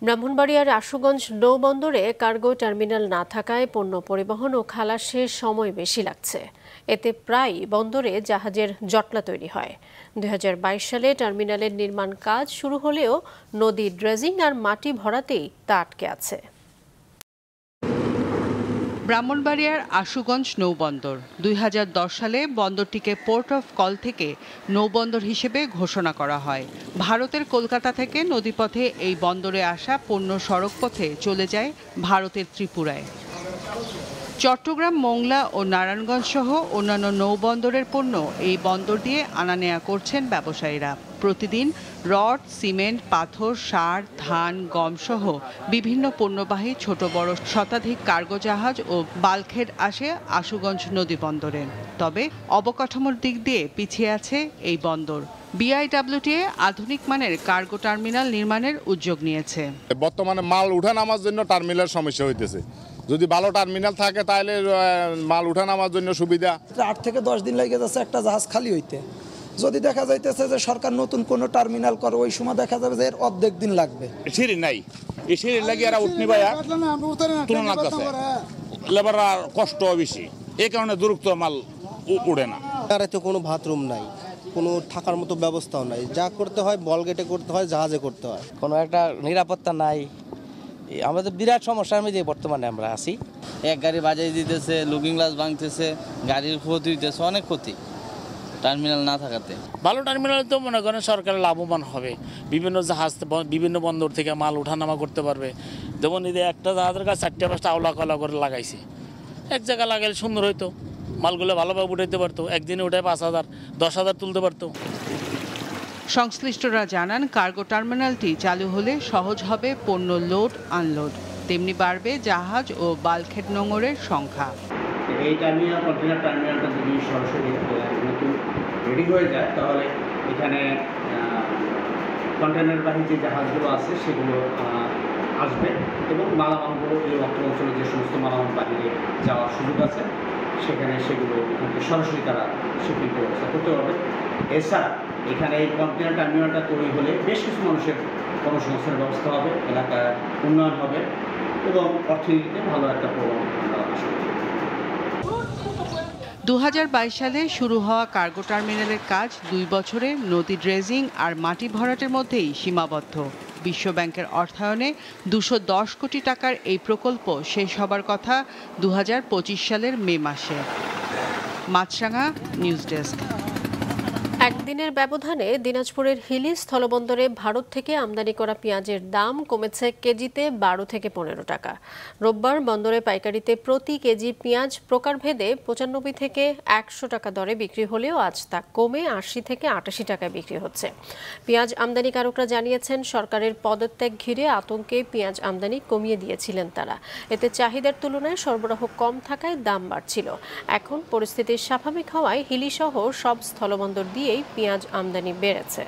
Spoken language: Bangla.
ব্রাহ্মণবাড়িয়ার আশুগঞ্জ নৌবন্দরে কার্গো টার্মিনাল না থাকায় পণ্য পরিবহন ও খালাসের সময় বেশি লাগছে। এতে প্রায় বন্দরে জাহাজের জটলা তৈরি হয়। ২০২২ সালে টার্মিনালের নির্মাণ কাজ শুরু হলেও নদী ড্রেজিং আর মাটি ভরাতেই তা আটকে আছে। ব্রাহ্মণবাড়িয়ার আশুগঞ্জ নৌবন্দর ২০১০ সালে বন্দরটিকে পোর্ট অফ কল থেকে নৌবন্দর হিসেবে ঘোষণা করা হয়। ভারতের কলকাতা থেকে নদীপথে এই বন্দরে আসা পণ্য সড়কপথে চলে যায় ভারতের ত্রিপুরায়। চট্টগ্রাম, মোংলা ও নারায়ণগঞ্জ সহ অন্যান্য নৌবন্দরের পণ্য এই বন্দর দিয়ে আনা নেয়া করছেন ব্যবসায়ীরা। প্রতিদিন রড, সিমেন্ট, পাথর, সার, ধান, গম সহ বিভিন্ন পণ্যবাহী ছোট বড় শতাধিক কার্গো জাহাজ ও বাল্কহেড আসে আশুগঞ্জ নদী বন্দরে। তবে অবকাঠামোর দিক দিয়ে পিছিয়ে আছে এই বন্দর। বিআইডব্লিউটিএ আধুনিক মানের কার্গো টার্মিনাল নির্মাণের উদ্যোগ নিয়েছে। বর্তমানে মাল উঠানামার জন্য টার্মিনাল সমস্যা হইতেছে। যদি ভালো টার্মিনাল থাকে তাহলে মাল উঠানামার জন্য সুবিধা। ৮ থেকে ১০ দিন লেগে যাচ্ছে একটা জাহাজ খালি হইতে। যদি দেখা যাইতেছে যে সরকার নতুন কোনো টার্মিনাল করে, ওই সময় দেখা যাবে যে এর অর্ধেক দিন লাগবে। সিঁড়ি নাই, এই সিঁড়ি লাগিয়ে এরা উঠনি ভাইয়া তুলনা করছে, লেবার কষ্ট বেশি, এই কারণে দ্রুত মাল উড়ে না। তো কোনো বাথরুম নাই, কোনো থাকার মতো ব্যবস্থাও নাই। যা করতে হয় বলগেটে করতে হয়, জাহাজে করতে হয়। কোনো একটা নিরাপত্তা নাই। আমাদের বিরাট সমস্যার মধ্যে বর্তমানে আমরা আছি। এক গাড়ি বাজাই দিতেছে, লুকিং গ্লাস ভাঙতেছে, গাড়ির ক্ষতি হইতেছে, অনেক ক্ষতি টার্মিনাল না থাকাতে। ভালো টার্মিনাল তো মনে করেন সরকার লাভবান হবে, বিভিন্ন জাহাজ বিভিন্ন বন্দর থেকে মাল ওঠানামা করতে পারবে। যেমন এই একটা জাহাজের কাছে ৪-৫টা আওলা কলা করে লাগাইছে, এক জায়গায় লাগাইলে সুন্দর হইতো, মালগুলো ভালোভাবে উঠাইতে পারতো, একদিনে উঠায় ৫,০০০, ১০,০০০ তুলতে পারতো। সংশ্লিষ্টরা জানান, কার্গো টার্মিনালটি চালু হলে সহজ হবে পণ্য লোড আনলোড, তেমনি বাড়বে জাহাজ ও বাল্কহেড নোঙরের সংখ্যা। এই টার্মিনাল, কন্টেনার টার্মিনালটা যদি সরাসরি নতুন রেডি হয়ে যায়, তাহলে এখানে কন্টেনারবাহী যে জাহাজগুলো আছে সেগুলো আসবে এবং মালামালগুলো এই অঞ্চলে যে সমস্ত মালামাল বাহিরে যাওয়ার সুযোগ আছে সেখানে সেগুলো এখানে সরাসরি তারা শিপিং ব্যবস্থা করতে পারবে। এছাড়া এখানে এই কন্টেনার টার্মিনালটা তৈরি হলে বেশ কিছু মানুষের কর্মসংস্থানের ব্যবস্থা হবে, এলাকার উন্নয়ন হবে এবং অর্থনীতিতে ভালো একটা প্রভাব আসবে। ২০২২ সালে শুরু হওয়া কার্গো টার্মিনালের কাজ ২ বছরে নদী ড্রেজিং আর মাটি ভরাটের মধ্যেই সীমাবদ্ধ। বিশ্বব্যাংকের অর্থায়নে ২১০ কোটি টাকার এই প্রকল্প শেষ হবার কথা ২০২৫ সালের মে মাসে। মাছরাঙা, নিউজ ডেস্ক। একদিনের ব্যবধানে দিনাজপুরের হিলি স্থলবন্দরে ভারত থেকে আমদানি করা পেঁয়াজের দাম কমেছে কেজিতে ১২ থেকে ১৫ টাকা। রোববার বন্দরে পাইকারিতে প্রতি কেজি পেঁয়াজ প্রকারভেদে ৯৫ থেকে ১০০ টাকা দরে বিক্রি হলেও আজ তা কমে ৮০ থেকে ৮৮ টাকায় বিক্রি হচ্ছে। পেঁয়াজ আমদানিকারকরা জানিয়েছেন, সরকারের পদত্যাগ ঘিরে আতঙ্কে পেঁয়াজ আমদানি কমিয়ে দিয়েছিলেন তারা। এতে চাহিদার তুলনায় সরবরাহ কম থাকায় দাম বাড়ছিল। এখন পরিস্থিতি স্বাভাবিক হওয়ায় হিলিসহ সব স্থলবন্দর দিয়ে পেঁয়াজ আমদানি বেড়েছে।